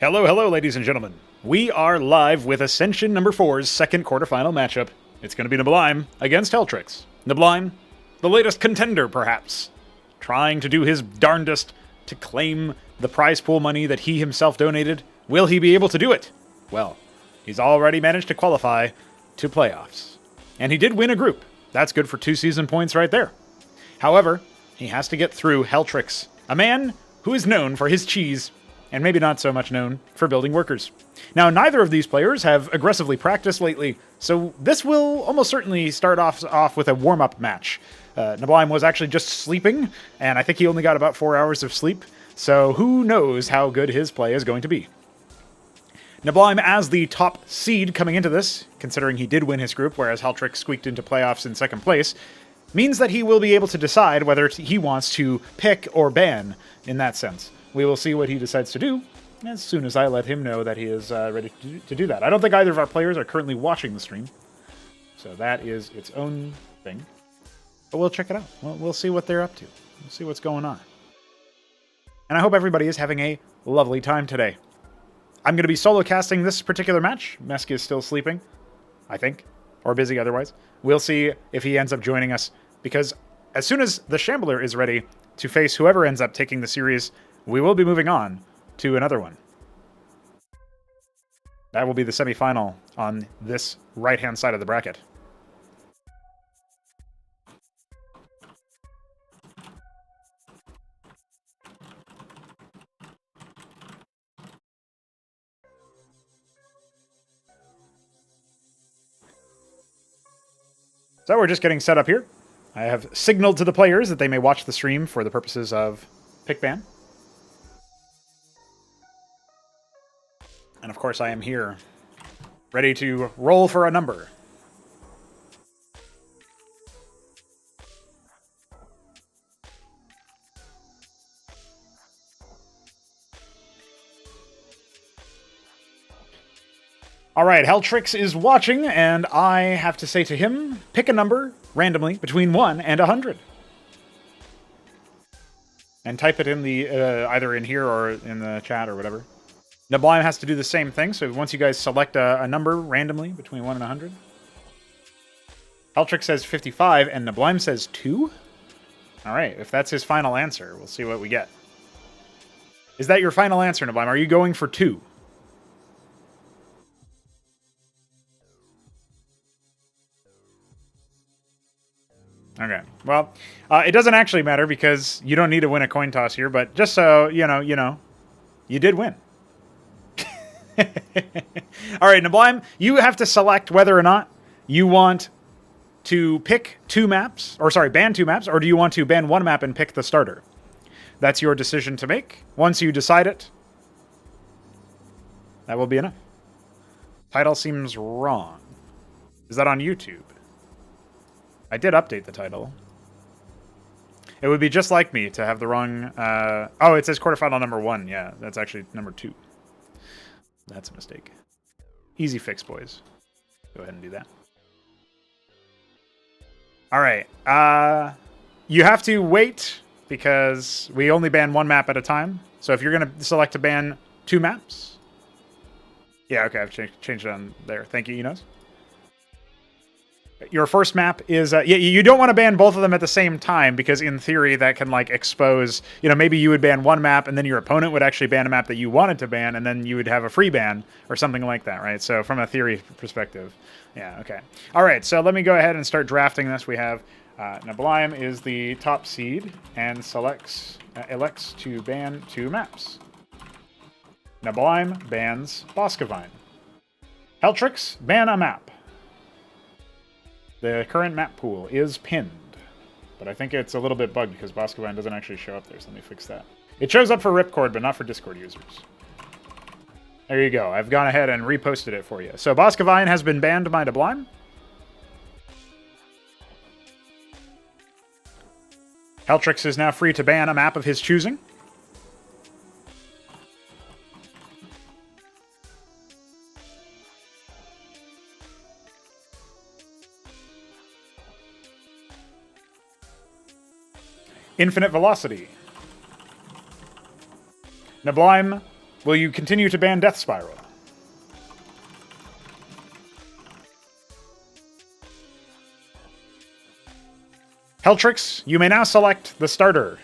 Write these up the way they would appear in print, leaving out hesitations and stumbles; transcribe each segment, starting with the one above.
Hello, hello, ladies and gentlemen. We are live with Ascension number 4's second quarterfinal matchup. It's going to be neblime against HelltRYKS. neblime, the latest contender, perhaps, trying to do his darndest to claim the prize pool money that he himself donated. Will he be able to do it? Well, he's already managed to qualify to playoffs. And he did win a group. That's good for 2 season points right there. However, he has to get through HelltRYKS, a man who is known for his cheese, and maybe not so much known for building workers. Now, neither of these players have aggressively practiced lately, so this will almost certainly start off with a warm-up match. neblime was actually just sleeping, and I think he only got about 4 hours of sleep, so who knows how good his play is going to be. neblime, as the top seed coming into this, considering he did win his group, whereas HelltRYKS squeaked into playoffs in second place, means that he will be able to decide whether he wants to pick or ban in that sense. We will see what he decides to do as soon as I let him know that he is ready to do that. I don't think either of our players are currently watching the stream, so that is its own thing. But we'll check it out. We'll see what they're up to. We'll see what's going on. And I hope everybody is having a lovely time today. I'm going to be solo casting this particular match. Mesk is still sleeping, I think, or busy otherwise. We'll see if he ends up joining us, because as soon as the Shambler is ready to face whoever ends up taking the series, we will be moving on to another one. That will be the semifinal on this right-hand side of the bracket. So we're just getting set up here. I have signaled to the players that they may watch the stream for the purposes of pick ban. And of course I am here, ready to roll for a number. Alright, HelltRYKS is watching, and I have to say to him, pick a number randomly between 1 and 100. And type it in the, either in here or in the chat or whatever. neblime has to do the same thing, so once you guys select a number randomly between 1 and 100. HelltRYKS says 55, and neblime says 2? Alright, if that's his final answer, we'll see what we get. Is that your final answer, neblime? Are you going for 2? Okay, well, it doesn't actually matter because you don't need to win a coin toss here, but just so you know, you did win. All right, neblime, you have to select whether or not you want to pick 2 maps, or sorry, ban 2 maps, or do you want to ban 1 map and pick the starter? That's your decision to make. Once you decide it, that will be enough. Title seems wrong. Is that on YouTube? I did update the title. It would be just like me to have the wrong... oh, it says quarterfinal number 1. Yeah, that's actually number 2. That's a mistake. Easy fix, boys. Go ahead and do that. All right. You have to wait because we only ban 1 map at a time. So if you're going to select to ban 2 maps... Yeah, okay, I've changed it on there. Thank you, Enos. Your first map is... yeah, you don't want to ban both of them at the same time because in theory that can like expose... maybe you would ban 1 map and then your opponent would actually ban a map that you wanted to ban and then you would have a free ban or something like that, right? So from a theory perspective. Yeah, okay. All right, so let me go ahead and start drafting this. We have neblime is the top seed and elects to ban 2 maps. neblime bans Boskevine. HelltRYKS, ban a map. The current map pool is pinned, but I think it's a little bit bugged because Boskevine doesn't actually show up there, so let me fix that. It shows up for Ripcord, but not for Discord users. There you go. I've gone ahead and reposted it for you. So Boskevine has been banned by neblime. HelltRYKS is now free to ban a map of his choosing. Infinite velocity. neblime Will you continue to ban Death Spiral? HelltRYKS, you may now select the starter.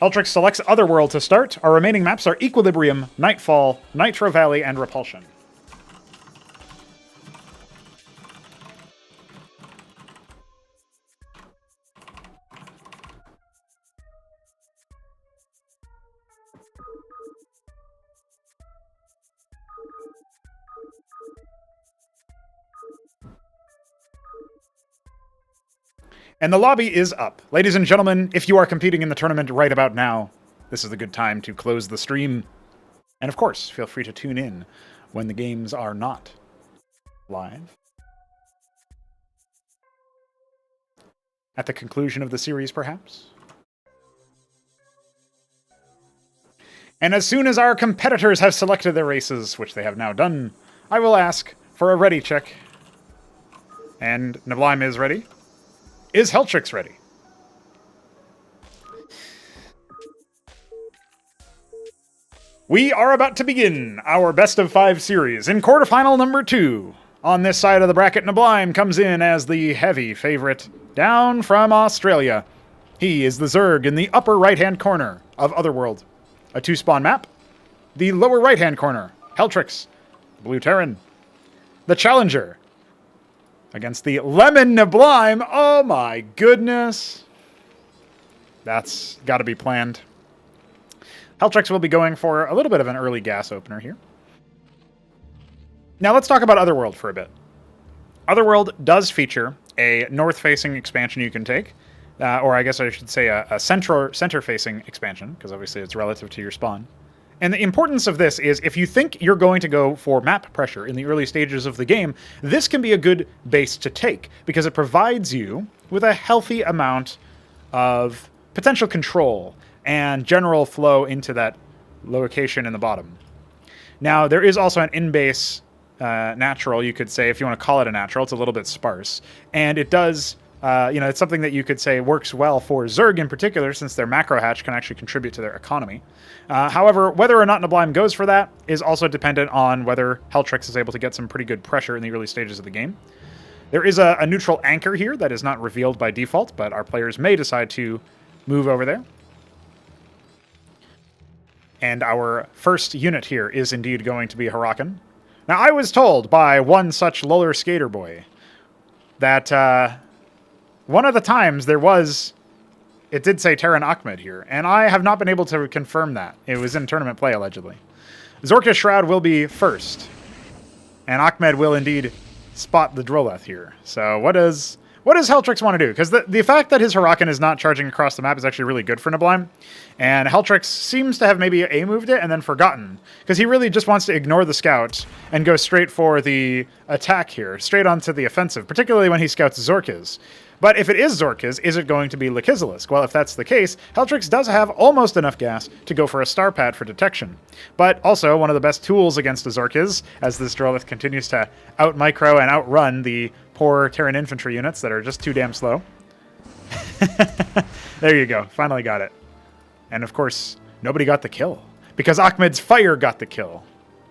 HelltRYKS selects Otherworld to start. Our remaining maps are Equilibrium, Nightfall, Nitro Valley, and Repulsion. And the lobby is up. Ladies and gentlemen, if you are competing in the tournament right about now, this is a good time to close the stream. And of course, feel free to tune in when the games are not live. At the conclusion of the series, perhaps. And as soon as our competitors have selected their races, which they have now done, I will ask for a ready check. And neblime is ready. Is HelltRYKS ready? We are about to begin our best of 5 series in quarterfinal number 2. On this side of the bracket, neblime comes in as the heavy favorite, down from Australia. He is the Zerg in the upper right-hand corner of Otherworld. A 2-spawn map. The lower right-hand corner, HelltRYKS, Blue Terran. The challenger against the Lemon neblime. Oh my goodness. That's got to be planned. HelltRYKS will be going for a little bit of an early gas opener here. Now let's talk about Otherworld for a bit. Otherworld does feature a north-facing expansion you can take, or I guess I should say a center-facing expansion, because obviously it's relative to your spawn. And the importance of this is if you think you're going to go for map pressure in the early stages of the game, this can be a good base to take, because it provides you with a healthy amount of potential control and general flow into that location in the bottom. Now, there is also an in-base natural, you could say, if you want to call it a natural. It's a little bit sparse. And it does, it's something that you could say works well for Zerg in particular, since their macro hatch can actually contribute to their economy. However, whether or not neblime goes for that is also dependent on whether HelltRYKS is able to get some pretty good pressure in the early stages of the game. There is a neutral anchor here that is not revealed by default, but our players may decide to move over there. And our first unit here is indeed going to be Hurakan. Now, I was told by one such roller skater boy that one of the times it did say Terran Ahmed here, and I have not been able to confirm that. It was in tournament play, allegedly. Zorka's Shroud will be first, and Ahmed will indeed spot the Droleth here. So what does HelltRYKS want to do? Because the fact that his Hurakan is not charging across the map is actually really good for neblime. And HelltRYKS seems to have maybe A-moved it and then forgotten. Because he really just wants to ignore the scout and go straight for the attack here, straight onto the offensive, particularly when he scouts Zorkaz. But if it is Zorkaz, is it going to be Lekizalisk? Well, if that's the case, HelltRYKS does have almost enough gas to go for a star pad for detection. But also one of the best tools against a Zorkaz, as this Drolith continues to out-micro and outrun the poor Terran infantry units that are just too damn slow. There you go. Finally got it. And of course, nobody got the kill, because Ahmed's fire got the kill.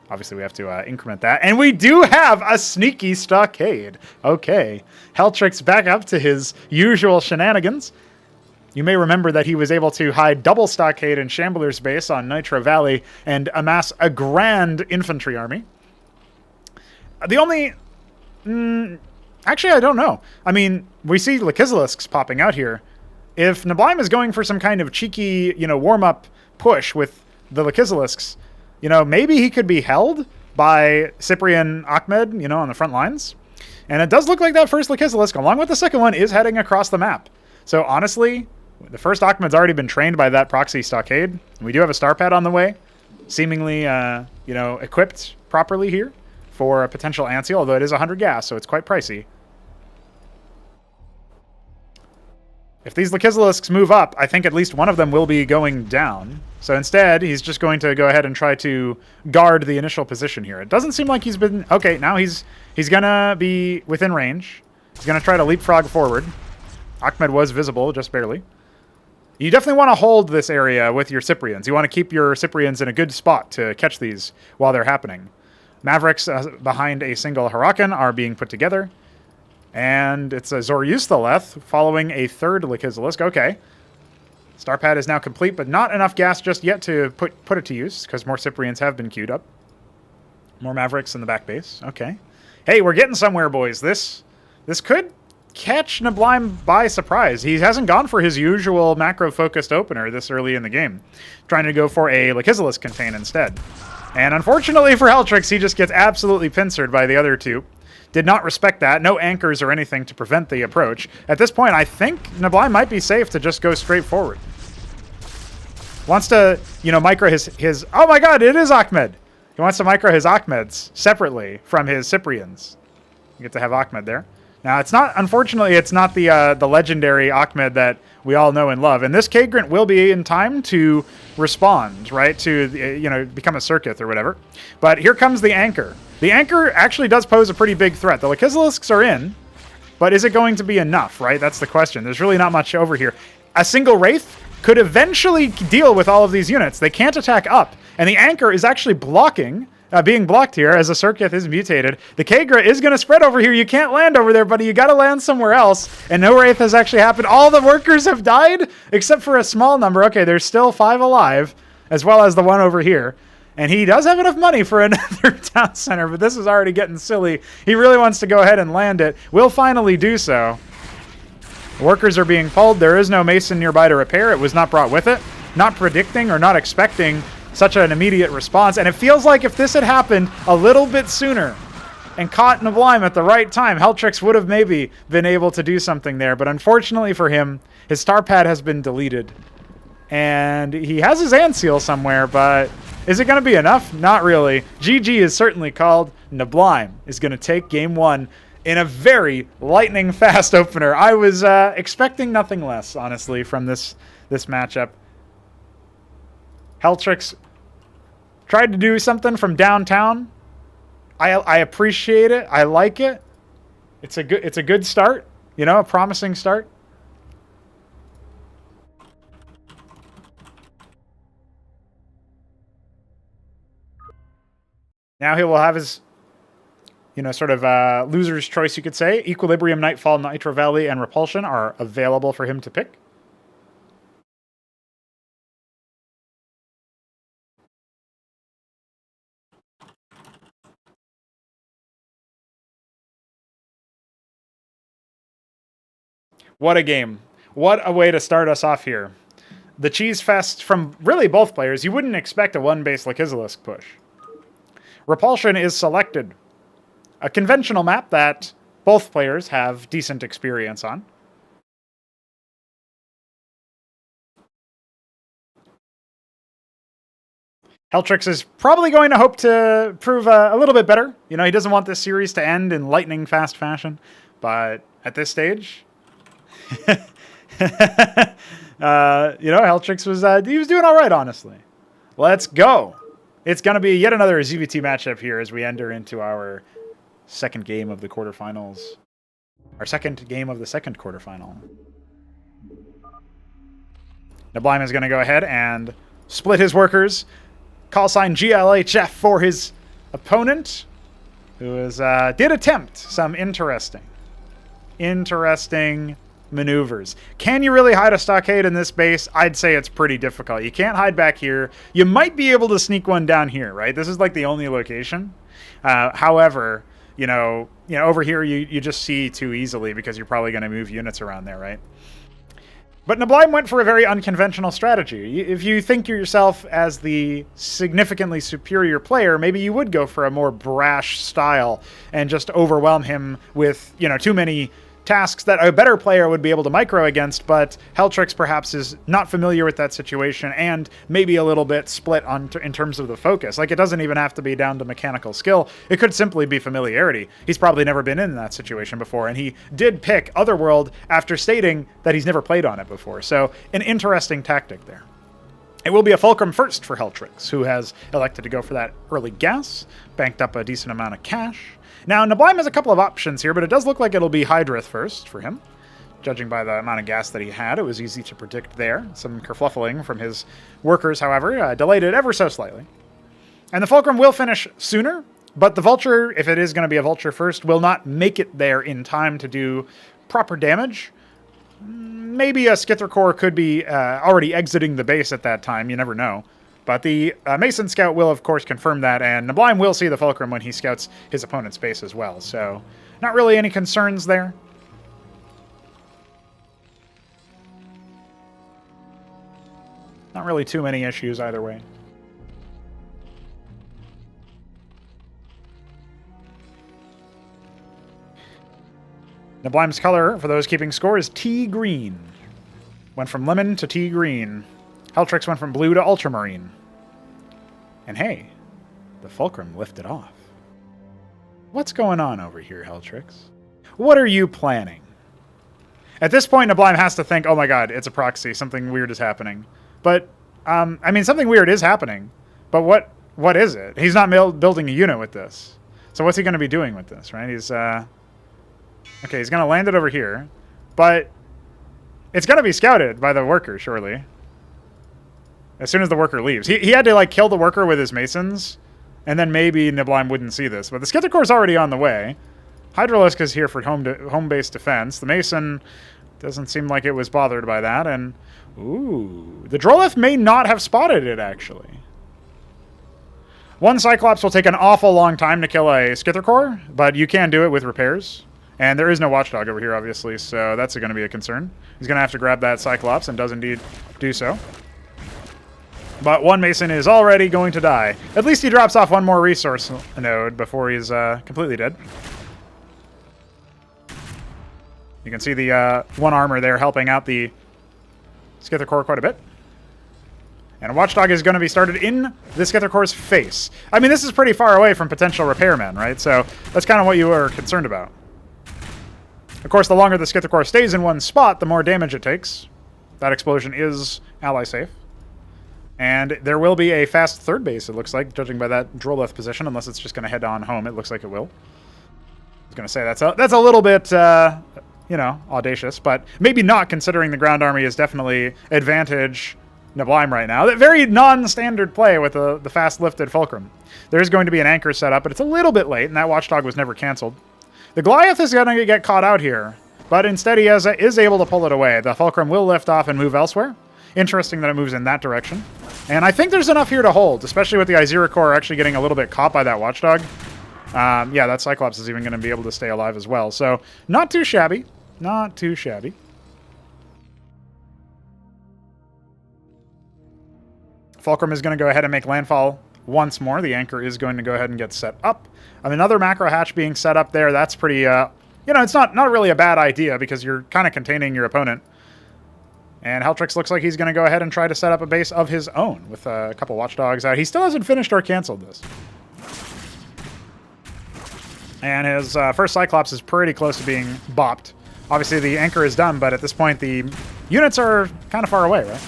Obviously, we have to increment that. And we do have a sneaky stockade. Okay. HelltRYKS back up to his usual shenanigans. You may remember that he was able to hide double stockade in Shambler's base on Nitro Valley and amass a grand infantry army. The only... actually, I don't know. I mean, we see Lekizalisks popping out here. If neblime is going for some kind of cheeky, warm-up push with the Lekizalisks, maybe he could be held by Cyprian Ahmed, on the front lines. And it does look like that first Lekizalisk, along with the second one, is heading across the map. So honestly, the first Ahmed's already been trained by that proxy stockade. We do have a star pad on the way, seemingly, equipped properly here for a potential Anseal, although it is 100 gas, so it's quite pricey. If these Lakizilisks move up, I think at least one of them will be going down. So instead, he's just going to go ahead and try to guard the initial position here. It doesn't seem like he's been... Okay, now he's going to be within range. He's going to try to leapfrog forward. Ahmed was visible, just barely. You definitely want to hold this area with your Cyprians. You want to keep your Cyprians in a good spot to catch these while they're happening. Mavericks behind a single Hurakan are being put together. And it's a Zoryustaleth following a third Lakizilisk. Okay. Starpad is now complete, but not enough gas just yet to put it to use, because more Cyprians have been queued up. More Mavericks in the back base. Okay. Hey, we're getting somewhere, boys. This could catch neblime by surprise. He hasn't gone for his usual macro-focused opener this early in the game, trying to go for a Lakizilisk contain instead. And unfortunately for HelltRYKS, he just gets absolutely pincered by the other two. Did not respect that. No anchors or anything to prevent the approach. At this point, I think neblime might be safe to just go straight forward. Wants to, micro his... Oh my god, it is Ahmed! He wants to micro his Ahmeds separately from his Cyprians. You get to have Ahmed there. Now, unfortunately, it's not the legendary Ahmed that we all know and love. And this Kagrant will be in time to respond, right? To, become a Circuit or whatever. But here comes the Anchor. The Anchor actually does pose a pretty big threat. The Lakizilisks are in, but is it going to be enough, right? That's the question. There's really not much over here. A single Wraith could eventually deal with all of these units. They can't attack up. And the Anchor is actually being blocked here as a Circuit is mutated. The Kagra is going to spread over here. You can't land over there, buddy. You got to land somewhere else. And no Wraith has actually happened. All the workers have died, except for a small number. Okay, there's still 5 alive, as well as the one over here. And he does have enough money for another town center, but this is already getting silly. He really wants to go ahead and land it. Will finally do so. Workers are being pulled. There is no Mason nearby to repair. It was not brought with it. Not predicting or not expecting such an immediate response. And it feels like if this had happened a little bit sooner and caught neblime at the right time, HelltRYKS would have maybe been able to do something there. But unfortunately for him, his star pad has been deleted. And he has his Anseal somewhere, but is it going to be enough? Not really. GG is certainly called. Neblime is going to take game 1 in a very lightning-fast opener. I was expecting nothing less, honestly, from this matchup. HelltRYKS tried to do something from downtown. I appreciate it. I like it. It's a good start. A promising start. Now he will have his, sort of loser's choice, you could say. Equilibrium, Nightfall, Nitro Valley, and Repulsion are available for him to pick. What a game. What a way to start us off here. The cheese fest from really both players. You wouldn't expect a one-base Lakizilisk push. Repulsion is selected. A conventional map that both players have decent experience on. HelltRYKS is probably going to hope to prove a little bit better. He doesn't want this series to end in lightning fast fashion. But at this stage... HelltRYKS was doing all right, honestly. Let's go. It's going to be yet another ZVT matchup here as we enter into our second game of the quarterfinals. Our second game of the second quarterfinal. Neblime is going to go ahead and split his workers. Call sign GLHF for his opponent, who did attempt some interesting maneuvers. Can you really hide a stockade in this base? I'd say it's pretty difficult. You can't hide back here. You might be able to sneak one down here, right? This is like the only location. However, over here you just see too easily because you're probably going to move units around there, right? But neblime went for a very unconventional strategy. If you think of yourself as the significantly superior player, maybe you would go for a more brash style and just overwhelm him with, too many tasks that a better player would be able to micro against, but HelltRYKS perhaps is not familiar with that situation and maybe a little bit split in terms of the focus. Like, it doesn't even have to be down to mechanical skill. It could simply be familiarity. He's probably never been in that situation before, and he did pick Otherworld after stating that he's never played on it before. So an interesting tactic there. It will be a Fulcrum first for HelltRYKS, who has elected to go for that early gas, banked up a decent amount of cash. Now, neblime has a couple of options here, but it does look like it'll be Hydrith first for him. Judging by the amount of gas that he had, it was easy to predict there. Some kerfluffling from his workers, however, delayed it ever so slightly. And the Fulcrum will finish sooner, but the Vulture, if it is going to be a Vulture first, will not make it there in time to do proper damage. Maybe a Skither Core could be already exiting the base at that time, you never know. But the Mason Scout will, of course, confirm that, and neblime will see the Fulcrum when he scouts his opponent's base as well. So, not really any concerns there. Not really too many issues either way. Neblime's color, for those keeping score, is tea green. Went from lemon to tea green. HelltRYKS went from blue to ultramarine. And hey, the Fulcrum lifted off. What's going on over here, HelltRYKS? What are you planning? At this point, neblime has to think, oh my god, it's a proxy, something weird is happening. But, I mean, something weird is happening. But what is it? He's not building a unit with this. So what's he going to be doing with this, right? He's, okay, he's going to land it over here. But it's going to be scouted by the worker, surely. As soon as the worker leaves. He had to, like, kill the worker with his masons, and then maybe neblime wouldn't see this. But the Skither Core's already on the way. Hydralisk is here for home-based defense. The Mason doesn't seem like it was bothered by that. And, ooh, the Drolith may not have spotted it, actually. One Cyclops will take an awful long time to kill a Skither Core, but you can do it with repairs. And there is no Watchdog over here, obviously, so that's going to be a concern. He's going to have to grab that Cyclops, and does indeed do so. But one Mason is already going to die. At least he drops off one more resource node before he's completely dead. You can see the one armor there helping out the Skither Core quite a bit. And a Watchdog is going to be started in the Skither Core's face. I mean, this is pretty far away from potential repairmen, right? So that's kind of what you were concerned about. Of course, the longer the Skither Core stays in one spot, the more damage it takes. That explosion is ally safe. And there will be a fast third base, it looks like, judging by that Drolith position, unless it's just going to head on home. It looks like it will. I was going to say that's a little bit, you know, audacious, but maybe not, considering the ground army is definitely advantage neblime right now. Very non-standard play with the fast-lifted Fulcrum. There's going to be an anchor set up, but it's a little bit late, and that Watchdog was never canceled. The Goliath is going to get caught out here, but instead he is able to pull it away. The Fulcrum will lift off and move elsewhere. Interesting that it moves in that direction. And I think there's enough here to hold, especially with the Izira Core actually getting a little bit caught by that Watchdog. Yeah, that Cyclops is even going to be able to stay alive as well. So, not too shabby. Not too shabby. Fulcrum is going to go ahead and make landfall once more. The anchor is going to go ahead and get set up. Another macro hatch being set up there. That's pretty, you know, it's not really a bad idea because you're kind of containing your opponent. And HelltRYKS looks like he's going to go ahead and try to set up a base of his own with a couple Watchdogs out. He still hasn't finished or canceled this. And his first Cyclops is pretty close to being bopped. Obviously, the anchor is done, but at this point, the units are kind of far away, right?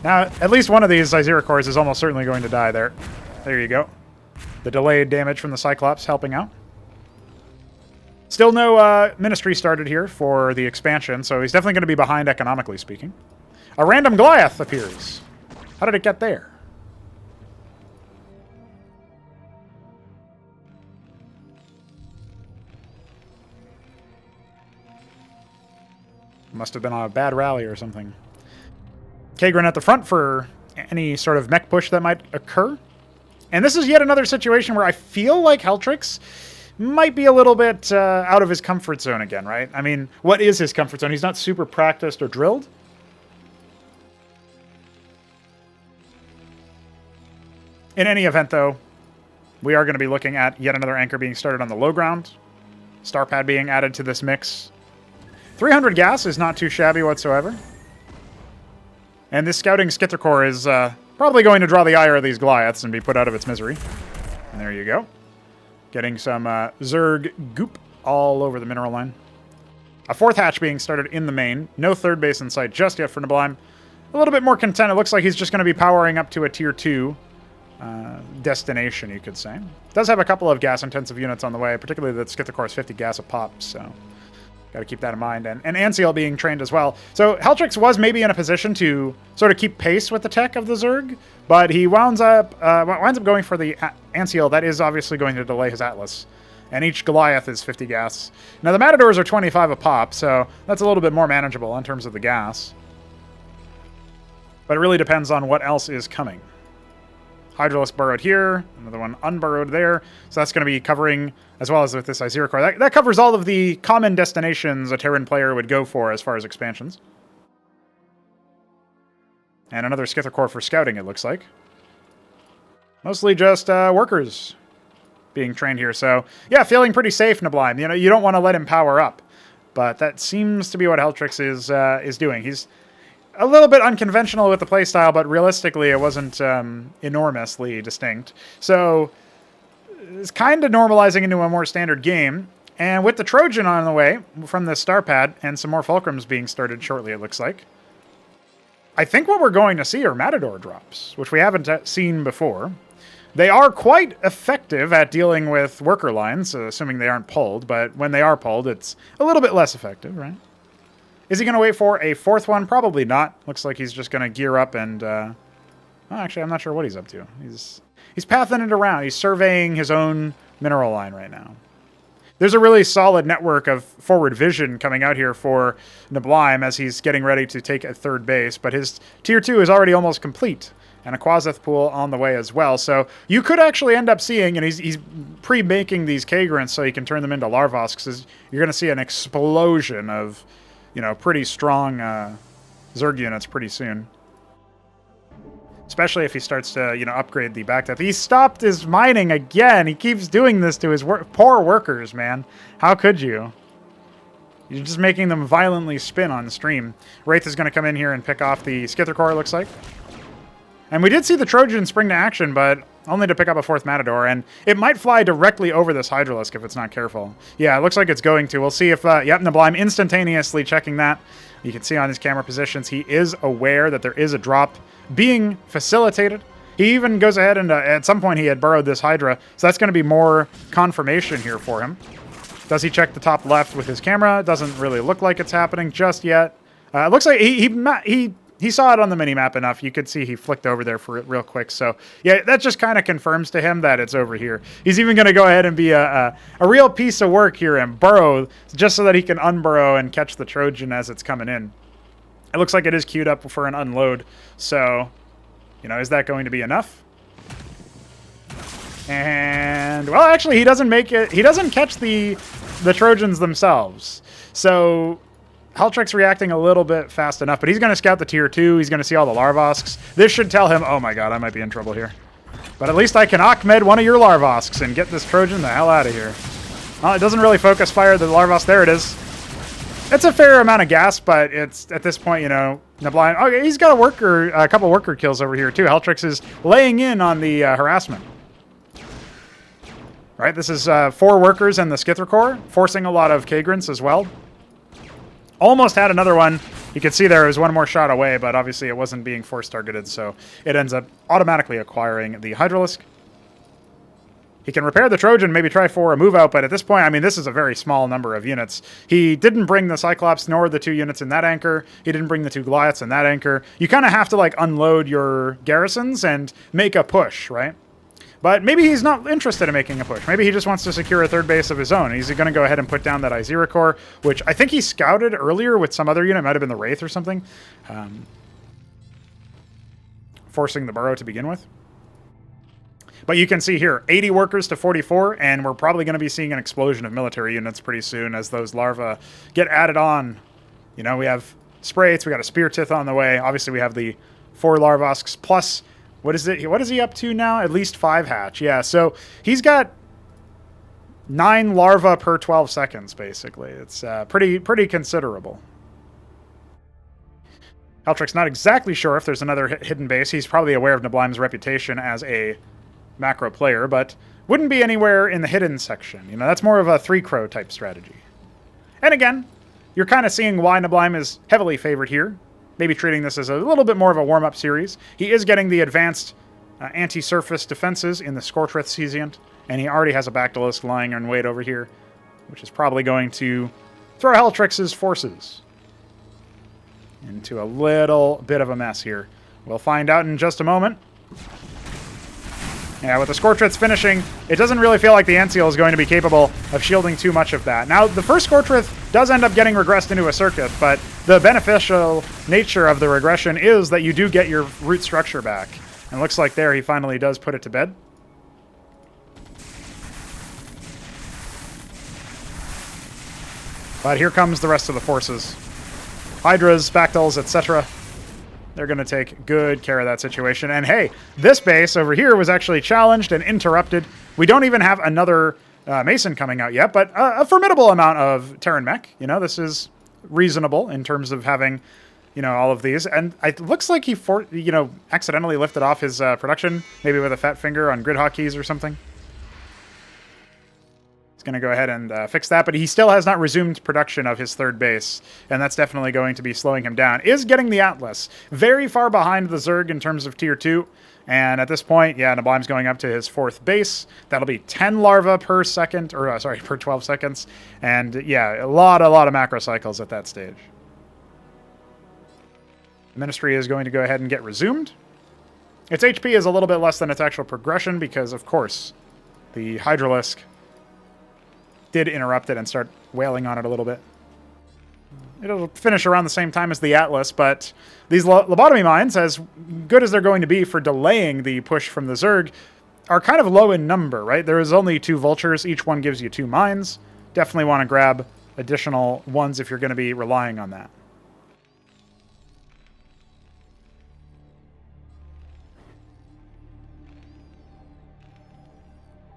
Now, at least one of these Izira Cores is almost certainly going to die there. There you go. The delayed damage from the Cyclops helping out. Still no ministry started here for the expansion, so he's definitely going to be behind economically speaking. A random Goliath appears. How did it get there? Must have been on a bad rally or something. Kagran at the front for any sort of mech push that might occur. And this is yet another situation where I feel like HelltRYKS might be a little bit out of his comfort zone again, right? I mean, what is his comfort zone? He's not super practiced or drilled. In any event, though, we are going to be looking at yet another anchor being started on the low ground. Star pad being added to this mix. 300 gas is not too shabby whatsoever. And this scouting Skither Core is probably going to draw the ire of these Goliaths and be put out of its misery. And there you go. Getting some Zerg goop all over the mineral line. A fourth hatch being started in the main. No third base in sight just yet for Neblime. A little bit more content. It looks like he's just going to be powering up to a tier 2 destination, you could say. Does have a couple of gas-intensive units on the way, particularly the Skither Core is 50 gas a pop, so got to keep that in mind. And Anseal being trained as well. So HelltRYKS was maybe in a position to sort of keep pace with the tech of the Zerg, but he winds up going for the Anseal. That is obviously going to delay his Atlas. And each Goliath is 50 gas. Now, the Matadors are 25 a pop, so that's a little bit more manageable in terms of the gas. But it really depends on what else is coming. Hydralisk burrowed here, another one unburrowed there. So that's going to be covering, as well as with this Izira Core. That covers all of the common destinations a Terran player would go for as far as expansions. And another Skither Core for scouting, it looks like. Mostly just workers being trained here. So, yeah, feeling pretty safe, Neblime. You know, you don't want to let him power up. But that seems to be what HelltRYKS is doing. He's a little bit unconventional with the playstyle, but realistically it wasn't enormously distinct. So it's kind of normalizing into a more standard game. And with the Trojan on the way from the star pad and some more Fulcrums being started shortly, it looks like, I think what we're going to see are Matador drops, which we haven't seen before. They are quite effective at dealing with worker lines, assuming they aren't pulled, but when they are pulled, it's a little bit less effective, right? Is he going to wait for a fourth one? Probably not. Looks like he's just going to gear up and... oh, actually, I'm not sure what he's up to. He's pathing it around. He's surveying his own mineral line right now. There's a really solid network of forward vision coming out here for Neblime as he's getting ready to take a third base, but his tier 2 is already almost complete. And a Quasith pool on the way as well. So you could actually end up seeing, and he's pre-making these Kagrants so he can turn them into Larvosks. You're going to see an explosion of, you know, pretty strong Zerg units pretty soon. Especially if he starts to, you know, upgrade the back depth. He stopped his mining again. He keeps doing this to his poor workers, man. How could you? You're just making them violently spin on stream. Wraith is going to come in here and pick off the Skither Core, it looks like. And we did see the Trojan spring to action, but only to pick up a fourth Matador, and it might fly directly over this Hydralisk if it's not careful. Yeah, it looks like it's going to. We'll see if, yep, Neblime instantaneously checking that. You can see on his camera positions, he is aware that there is a drop being facilitated. He even goes ahead and, at some point, he had burrowed this Hydra, so that's going to be more confirmation here for him. Does he check the top left with his camera? Doesn't really look like it's happening just yet. It looks like he saw it on the mini-map enough. You could see he flicked over there for it real quick. So, yeah, that just kind of confirms to him that it's over here. He's even going to go ahead and be a real piece of work here and burrow just so that he can unburrow and catch the Trojan as it's coming in. It looks like it is queued up for an unload. So, you know, is that going to be enough? And, well, actually, he doesn't make it. He doesn't catch the Trojans themselves. So HelltRYKS reacting a little bit fast enough, but he's going to scout the tier 2. He's going to see all the Larvosks. This should tell him, oh my god, I might be in trouble here. But at least I can Ahmed one of your Larvosks and get this Trojan the hell out of here. Well, it doesn't really focus fire the Larvosk. There it is. It's a fair amount of gas, but it's at this point, you know, Neblime. Oh, he's got a couple worker kills over here too. HelltRYKS is laying in on the harassment. Right, this is 4 workers and the Skither Core, forcing a lot of Kagrants as well. Almost had another one. You can see there was one more shot away, but obviously it wasn't being force targeted, so it ends up automatically acquiring the Hydralisk. He can repair the Trojan, maybe try for a move out, but at this point, I mean, this is a very small number of units. He didn't bring the Cyclops nor the 2 units in that anchor. He didn't bring the 2 Goliaths in that anchor. You kind of have to, like, unload your garrisons and make a push, right? But maybe he's not interested in making a push. Maybe he just wants to secure a third base of his own. He's going to go ahead and put down that Izira Core, which I think he scouted earlier with some other unit. It might have been the Wraith or something. Forcing the burrow to begin with. But you can see here, 80 workers to 44, and we're probably going to be seeing an explosion of military units pretty soon as those larvae get added on. You know, we have Sprates, we got a Spear Tith on the way. Obviously, we have the 4 Larvosks plus... What is he up to now? At least 5 hatch. Yeah, so he's got 9 larvae per 12 seconds, basically. It's pretty considerable. HelltRYKS not exactly sure if there's another hidden base. He's probably aware of neblime's reputation as a macro player, but wouldn't be anywhere in the hidden section. You know, that's more of a 3-crow type strategy. And again, you're kind of seeing why neblime is heavily favored here. Maybe treating this as a little bit more of a warm-up series. He is getting the advanced anti-surface defenses in the Scorchrith Cesiant, and he already has a Bactylisk lying in wait over here, which is probably going to throw HelltRYKS' forces into a little bit of a mess here. We'll find out in just a moment. Yeah, with the Scorchriths finishing, it doesn't really feel like the Antseal is going to be capable of shielding too much of that. Now, the first Scorchrith does end up getting regressed into a circuit, but the beneficial nature of the regression is that you do get your root structure back. And looks like there he finally does put it to bed. But here comes the rest of the forces. Hydras, Bactyls, etc. They're going to take good care of that situation. And hey, this base over here was actually challenged and interrupted. We don't even have another Mason coming out yet, but a formidable amount of Terran mech. You know, this is reasonable in terms of having, you know, all of these. And it looks like he, accidentally lifted off his production, maybe with a fat finger on grid hotkeys or something. Going to go ahead and fix that, but he still has not resumed production of his third base, and that's definitely going to be slowing him down. Is getting the Atlas. Very far behind the Zerg in terms of tier 2, and at this point, yeah, neblime's going up to his 4th base. That'll be 10 larvae per second, or per 12 seconds, and yeah, a lot of macro cycles at that stage. The Ministry is going to go ahead and get resumed. Its HP is a little bit less than its actual progression because, of course, the Hydralisk did interrupt it and start wailing on it a little bit. It'll finish around the same time as the Atlas, but these lobotomy mines, as good as they're going to be for delaying the push from the Zerg, are kind of low in number, right? There is only 2 vultures. Each one gives you 2 mines. Definitely want to grab additional ones if you're going to be relying on that.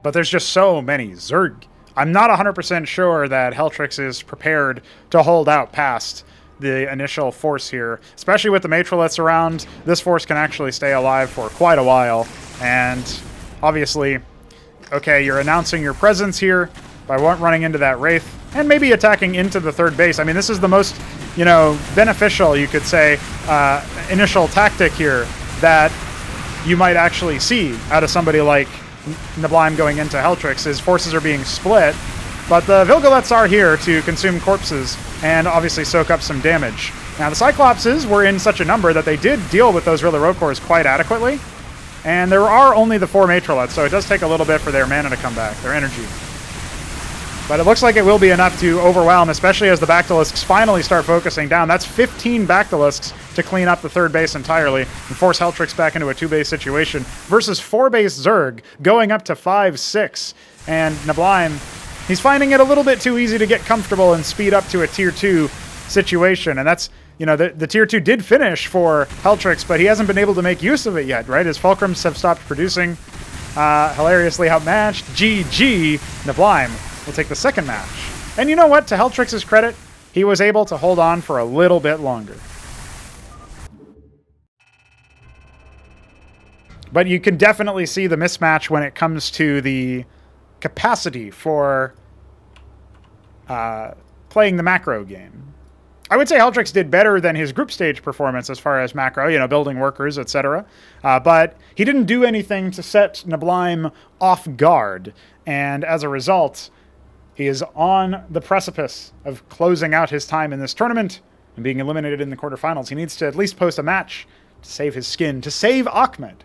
But there's just so many Zerg. I'm not 100% sure that HelltRYKS is prepared to hold out past the initial force here. Especially with the Matroliths around, this force can actually stay alive for quite a while. And obviously, okay, you're announcing your presence here by running into that Wraith and maybe attacking into the 3rd base. I mean, this is the most, beneficial, you could say, initial tactic here that you might actually see out of somebody like neblime going into HelltRYKS. His forces are being split, but the Vilgalets are here to consume corpses and obviously soak up some damage. Now, the Cyclopses were in such a number that they did deal with those Rilla Rokors quite adequately, and there are only the 4 Matrolets, so it does take a little bit for their mana to come back, their energy. But it looks like it will be enough to overwhelm, especially as the Bactylisks finally start focusing down. That's 15 Bactylisks to clean up the 3rd base entirely and force HelltRYKS back into a 2-base situation versus 4-base Zerg going up to 5-6. And neblime, he's finding it a little bit too easy to get comfortable and speed up to a tier 2 situation. And that's, the tier 2 did finish for HelltRYKS, but he hasn't been able to make use of it yet, right? His Fulcrums have stopped producing. Hilariously outmatched. GG, neblime will take the 2nd match. And you know what? To HelltRYKS' credit, he was able to hold on for a little bit longer. But you can definitely see the mismatch when it comes to the capacity for playing the macro game. I would say HelltRYKS did better than his group stage performance as far as macro, building workers, etc. But he didn't do anything to set neblime off guard. And as a result, he is on the precipice of closing out his time in this tournament and being eliminated in the quarterfinals. He needs to at least post a match to save his skin, to save Ahmed.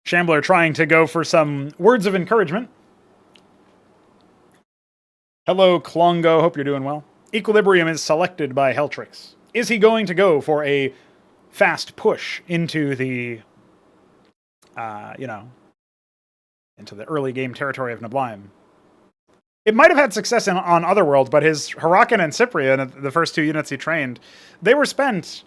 Shambler trying to go for some words of encouragement. Hello, Klongo. Hope you're doing well. Equilibrium is selected by HelltRYKS. Is he going to go for a fast push into the, into the early game territory of Neblime? It might have had success on Otherworld, but his Hurakan and Cyprian, the first 2 units he trained, they were spent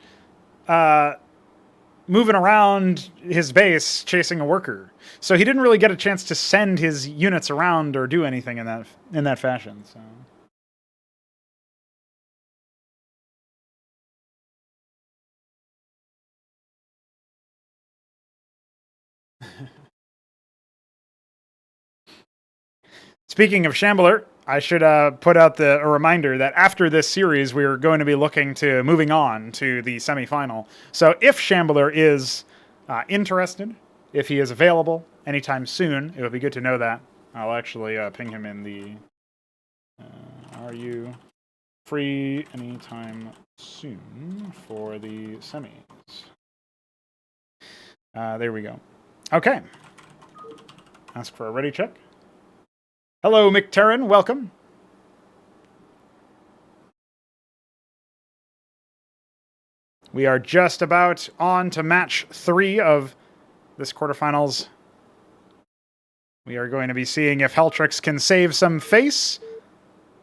moving around his base chasing a worker. So he didn't really get a chance to send his units around or do anything in that fashion. So. Speaking of Shambler, I should put out a reminder that after this series, we're going to be looking to moving on to the semifinal. So if Shambler is interested, if he is available anytime soon, it would be good to know that. I'll actually ping him in the... are you free anytime soon for the semis? There we go. Okay. Ask for a ready check. Hello, McTerran. Welcome. We are just about on to match 3 of this quarterfinals. We are going to be seeing if HelltRYKS can save some face,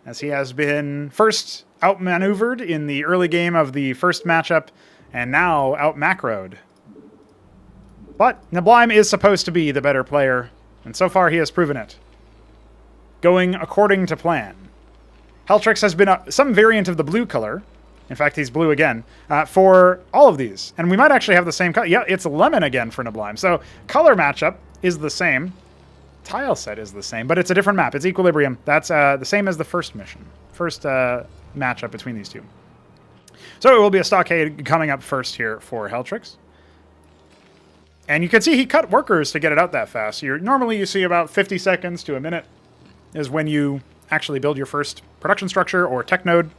as he has been first outmaneuvered in the early game of the first matchup, and now out-macroed. But Neblime is supposed to be the better player, and so far he has proven it. Going according to plan. HelltRYKS has been some variant of the blue color. In fact, he's blue again, for all of these. And we might actually have the same color. Yeah, it's lemon again for Neblime. So color matchup is the same. Tile set is the same, but it's a different map. It's Equilibrium. That's the same as the first mission. First matchup between these two. So it will be a stockade coming up first here for HelltRYKS. And you can see he cut workers to get it out that fast. Normally you see about 50 seconds to a minute is when you actually build your first production structure or tech node.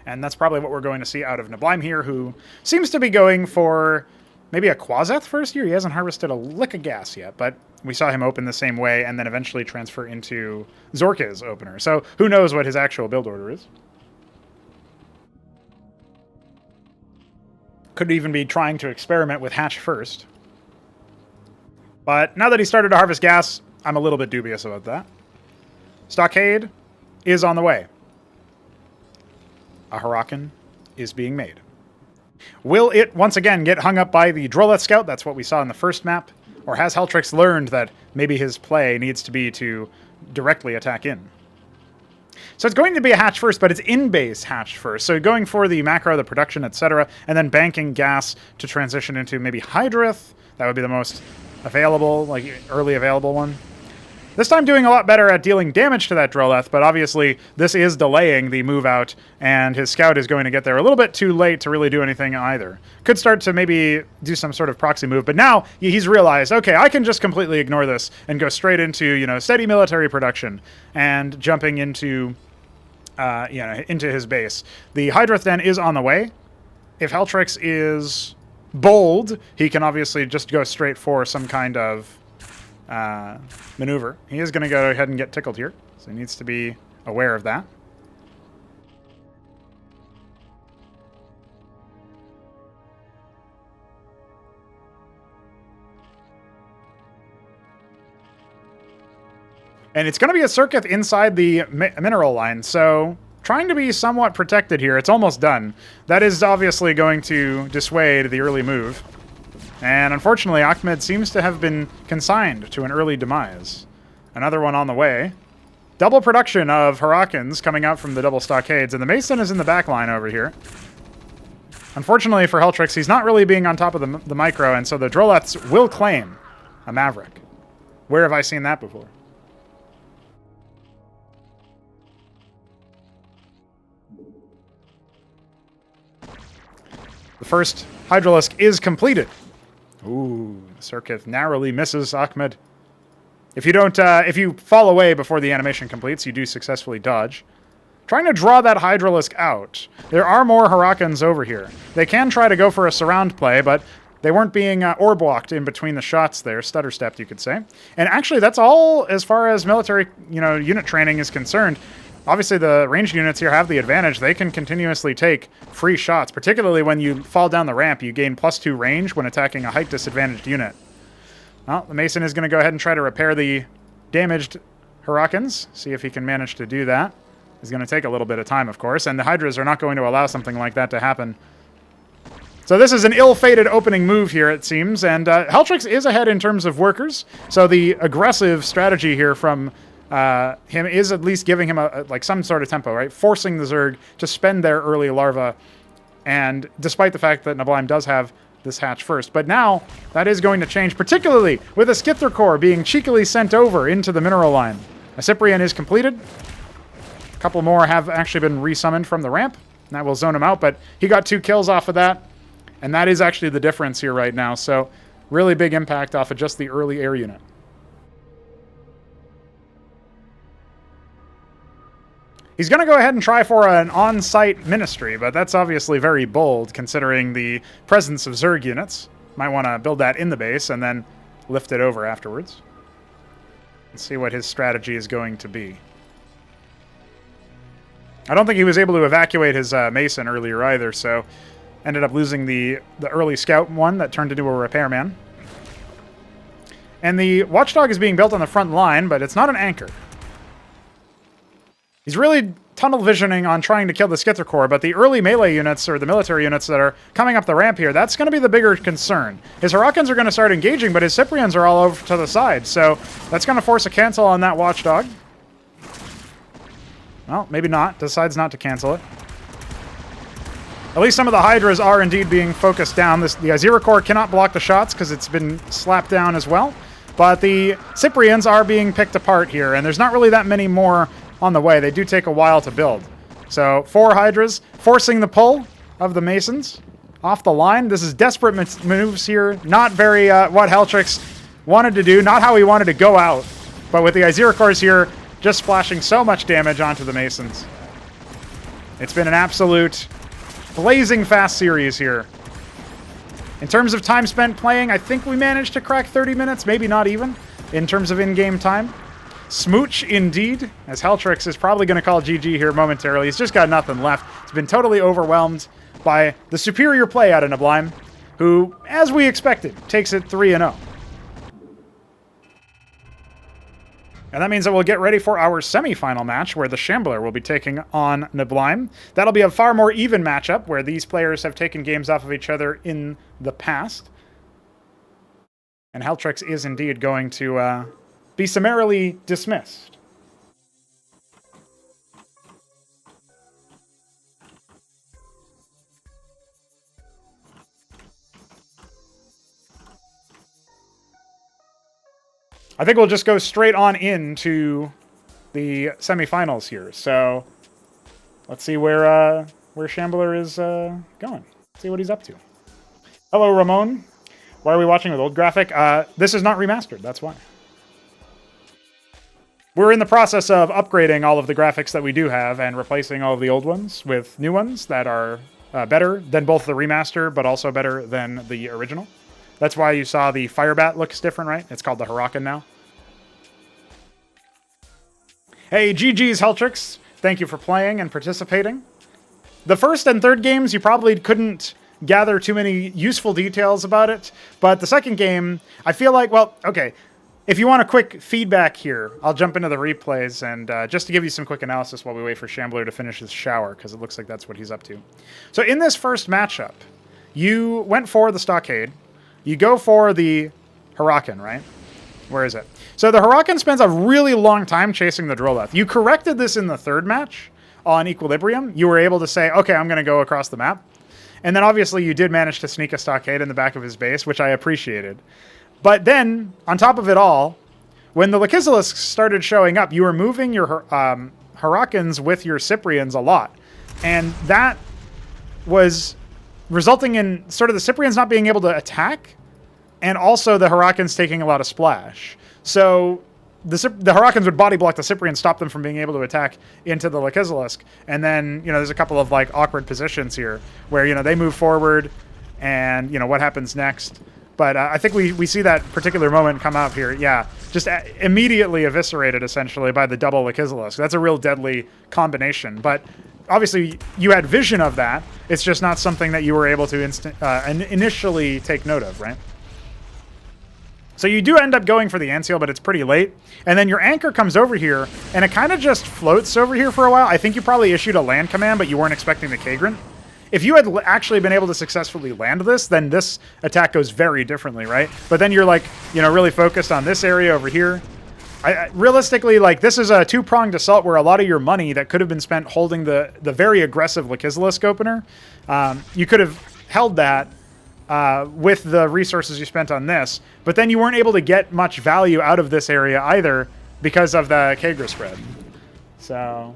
And that's probably what we're going to see out of Neblime here, who seems to be going for maybe a Quaseth first here. He hasn't harvested a lick of gas yet, but we saw him open the same way and then eventually transfer into Zorka's opener. So who knows what his actual build order is. Could even be trying to experiment with Hatch first. But now that he started to harvest gas, I'm a little bit dubious about that. Stockade is on the way. A Hurakan is being made. Will it once again get hung up by the Droleth Scout? That's what we saw in the first map. Or has HelltRYKS learned that maybe his play needs to be to directly attack in? So it's going to be a hatch first, but it's in-base hatch first. So going for the macro, the production, etc., and then banking gas to transition into maybe Hydrith. That would be the most available, like early available one. This time doing a lot better at dealing damage to that Droleth, but obviously this is delaying the move out, and his scout is going to get there a little bit too late to really do anything either. Could start to maybe do some sort of proxy move, but now he's realized, okay, I can just completely ignore this and go straight into, steady military production and jumping into, into his base. The Hydrith then is on the way. If HelltRYKS is bold, he can obviously just go straight for some kind of maneuver. He is going to go ahead and get tickled here, so he needs to be aware of that. And it's going to be a circuit inside the mineral line, so trying to be somewhat protected here. It's almost done. That is obviously going to dissuade the early move. And unfortunately, Ahmed seems to have been consigned to an early demise. Another one on the way. Double production of Hurakans coming out from the double stockades, and the Mason is in the back line over here. Unfortunately for HelltRYKS, he's not really being on top of the micro, and so the Droleths will claim a Maverick. Where have I seen that before? The first Hydralisk is completed. Ooh, Circuit narrowly misses Ahmed. If you fall away before the animation completes, you do successfully dodge. Trying to draw that Hydralisk out. There are more Hurakans over here. They can try to go for a surround play, but they weren't being orb walked in between the shots there, stutter stepped, you could say. And actually, that's all as far as military, unit training is concerned. obviously the ranged units here have the advantage. They can continuously take free shots, particularly when you fall down the ramp. You gain +2 range when attacking a height disadvantaged unit. Well, the Mason is going to go ahead and try to repair the damaged HelltRYKS. See if he can manage to do that. It's going to take a little bit of time, of course, and the Hydras are not going to allow something like that to happen. So this is an ill-fated opening move here, it seems, and HelltRYKS is ahead in terms of workers, so the aggressive strategy here from him is at least giving him like some sort of tempo, right? Forcing the Zerg to spend their early larva, and despite the fact that neblime does have this hatch first. But now, that is going to change, particularly with a Skither Core being cheekily sent over into the mineral line. A Cyprian is completed. A couple more have actually been resummoned from the ramp. That will zone him out, but he got 2 kills off of that. And that is actually the difference here right now. So, really big impact off of just the early air unit. He's going to go ahead and try for an on-site ministry, but that's obviously very bold considering the presence of Zerg units. Might want to build that in the base and then lift it over afterwards. Let's see what his strategy is going to be. I don't think he was able to evacuate his Mason earlier either, so ended up losing the early scout one that turned into a repairman. And the Watchdog is being built on the front line, but it's not an anchor. He's really tunnel visioning on trying to kill the Skither Core, but the early melee units, or the military units that are coming up the ramp here, that's going to be the bigger concern. His HelltRYKS are going to start engaging, but his Cyprians are all over to the side, so that's going to force a cancel on that Watchdog. Well, maybe not. Decides not to cancel it. At least some of the Hydras are indeed being focused down. The Azira Core cannot block the shots because it's been slapped down as well, but the Cyprians are being picked apart here, and there's not really that many more on the way. They do take a while to build. So 4 Hydras forcing the pull of the Masons off the line. This is desperate moves here. Not very what HelltRYKS wanted to do. Not how he wanted to go out. But with the Azira Cores here, just splashing so much damage onto the Masons. It's been an absolute blazing fast series here. In terms of time spent playing, I think we managed to crack 30 minutes. Maybe not even in terms of in-game time. Smooch indeed, as HelltRYKS is probably going to call GG here momentarily. He's just got nothing left. He's been totally overwhelmed by the superior play out of neblime, who, as we expected, takes it 3-0. And that means that we'll get ready for our semi-final match, where the Shambler will be taking on neblime. That'll be a far more even matchup, where these players have taken games off of each other in the past. And HelltRYKS is indeed going to be summarily dismissed. I think we'll just go straight on into the semifinals here. So let's see where Shambler is going. Let's see what he's up to. Hello, Ramon. Why are we watching with old graphic? This is not remastered. That's why. We're in the process of upgrading all of the graphics that we do have and replacing all of the old ones with new ones that are better than both the remaster, but also better than the original. That's why you saw the Firebat looks different, right? It's called the HelltRYKS now. Hey, GG's HelltRYKS. Thank you for playing and participating. The first and third games, you probably couldn't gather too many useful details about it, but the second game, I feel like, well, okay, if you want a quick feedback here, I'll jump into the replays and just to give you some quick analysis while we wait for Shambler to finish his shower, because it looks like that's what he's up to. So in this first matchup, you went for the Stockade. You go for the HelltRYKS, right? Where is it? So the HelltRYKS spends a really long time chasing the Droleth. You corrected this in the third match on Equilibrium. You were able to say, okay, I'm going to go across the map. And then obviously you did manage to sneak a Stockade in the back of his base, which I appreciated. But then, on top of it all, when the Lakissilisks started showing up, you were moving your HelltRYKS with your Cyprians a lot. And that was resulting in sort of the Cyprians not being able to attack, and also the HelltRYKS taking a lot of splash. So the HelltRYKS would body block the Cyprians, stop them from being able to attack into the Lakissilisk. And then, there's a couple of like awkward positions here where, they move forward and, what happens next. But I think we see that particular moment come out here. Yeah, just immediately eviscerated, essentially, by the double Lekizalisk. That's a real deadly combination. But obviously, you had vision of that. It's just not something that you were able to initially take note of, right? So you do end up going for the Anseal, but it's pretty late. And then your anchor comes over here, and it kind of just floats over here for a while. I think you probably issued a land command, but you weren't expecting the Kagrant. If you had actually been able to successfully land this, then this attack goes very differently, right? But then you're like, you know, really focused on this area over here. Realistically, like, this is a two-pronged assault where a lot of your money that could have been spent holding the very aggressive Lekizalisk opener, you could have held that with the resources you spent on this, but then you weren't able to get much value out of this area either because of the Kagra spread. So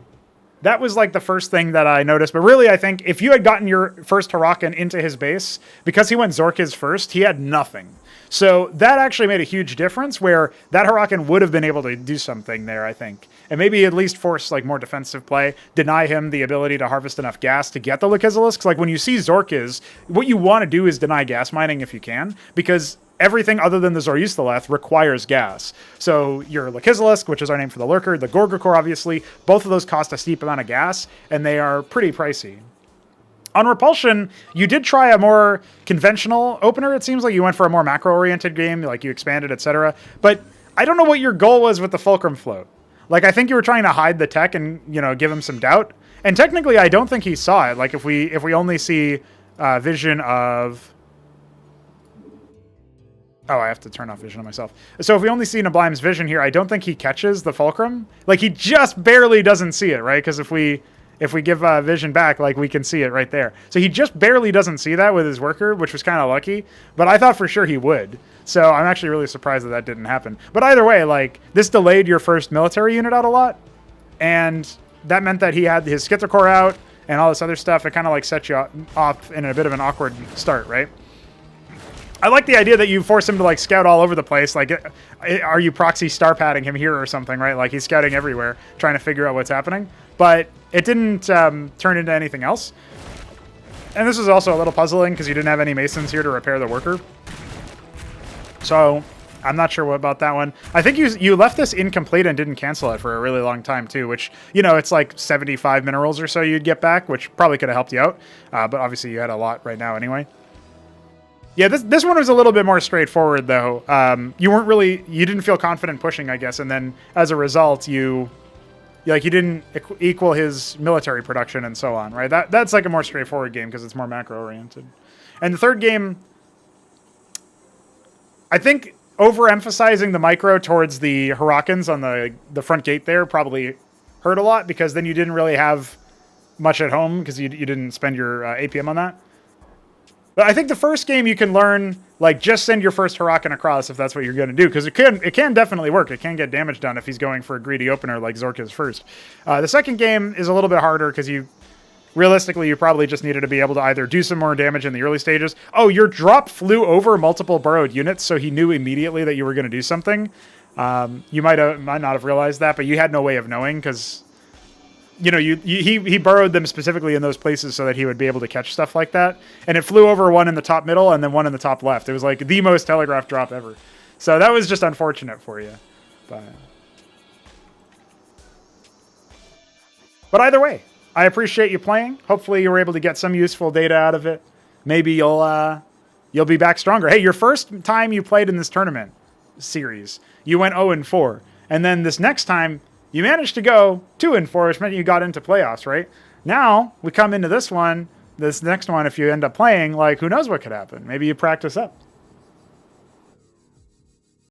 that was like the first thing that I noticed. But really, I think if you had gotten your first Hurakan into his base, because he went Zorkis first, he had nothing. So that actually made a huge difference where that Hurakan would have been able to do something there, I think. And maybe at least force like more defensive play, deny him the ability to harvest enough gas to get the Lekizalisk. Like when you see Zorkis, what you want to do is deny gas mining if you can, because everything other than the Zor-Yusthaleth requires gas. So your Lekizalisk, which is our name for the Lurker, the Gorgakor, obviously, both of those cost a steep amount of gas, and they are pretty pricey. On Repulsion, you did try a more conventional opener. It seems like you went for a more macro-oriented game, like you expanded, etc. But I don't know what your goal was with the Fulcrum Float. Like, I think you were trying to hide the tech and, you know, give him some doubt. And technically, I don't think he saw it. Like, if we only see vision of... Oh, I have to turn off vision on myself. So if we only see Neblime's vision here, I don't think he catches the Fulcrum. Like, he just barely doesn't see it, right? Because if we give vision back, like, we can see it right there. So he just barely doesn't see that with his worker, which was kind of lucky. But I thought for sure he would. So I'm actually really surprised that that didn't happen. But either way, like, this delayed your first military unit out a lot. And that meant that he had his Skittercore out and all this other stuff. It kind of, like, set you off in a bit of an awkward start, right? I like the idea that you force him to, like, scout all over the place. Like, are you proxy star padding him here or something, right? Like, he's scouting everywhere, trying to figure out what's happening. But it didn't turn into anything else. And this is also a little puzzling because you didn't have any Masons here to repair the worker. So I'm not sure what about that one. I think you left this incomplete and didn't cancel it for a really long time too, which, you know, it's like 75 minerals or so you'd get back, which probably could have helped you out. But obviously you had a lot right now anyway. Yeah, this one was a little bit more straightforward though. You didn't feel confident pushing, I guess, and then as a result, you didn't equal his military production and so on, right? That's like a more straightforward game because it's more macro oriented. And the third game, I think overemphasizing the micro towards the Hurakans on the front gate there probably hurt a lot because then you didn't really have much at home because you didn't spend your APM on that. But I think the first game you can learn, like, just send your first Hurakan across if that's what you're going to do, because it can definitely work. It can get damage done if he's going for a greedy opener like Zorka's first. The second game is a little bit harder because realistically, you probably just needed to be able to either do some more damage in the early stages. Oh, your drop flew over multiple burrowed units, so he knew immediately that you were going to do something. You might not have realized that, but you had no way of knowing because, you know, he burrowed them specifically in those places so that he would be able to catch stuff like that. And it flew over one in the top middle and then one in the top left. It was like the most telegraph drop ever. So that was just unfortunate for you. But either way, I appreciate you playing. Hopefully you were able to get some useful data out of it. Maybe you'll be back stronger. Hey, your first time you played in this tournament series, you went 0-4. And then this next time, you managed to go 2-4, which meant you got into playoffs, right? Now, we come into this next one, if you end up playing, like, who knows what could happen? Maybe you practice up.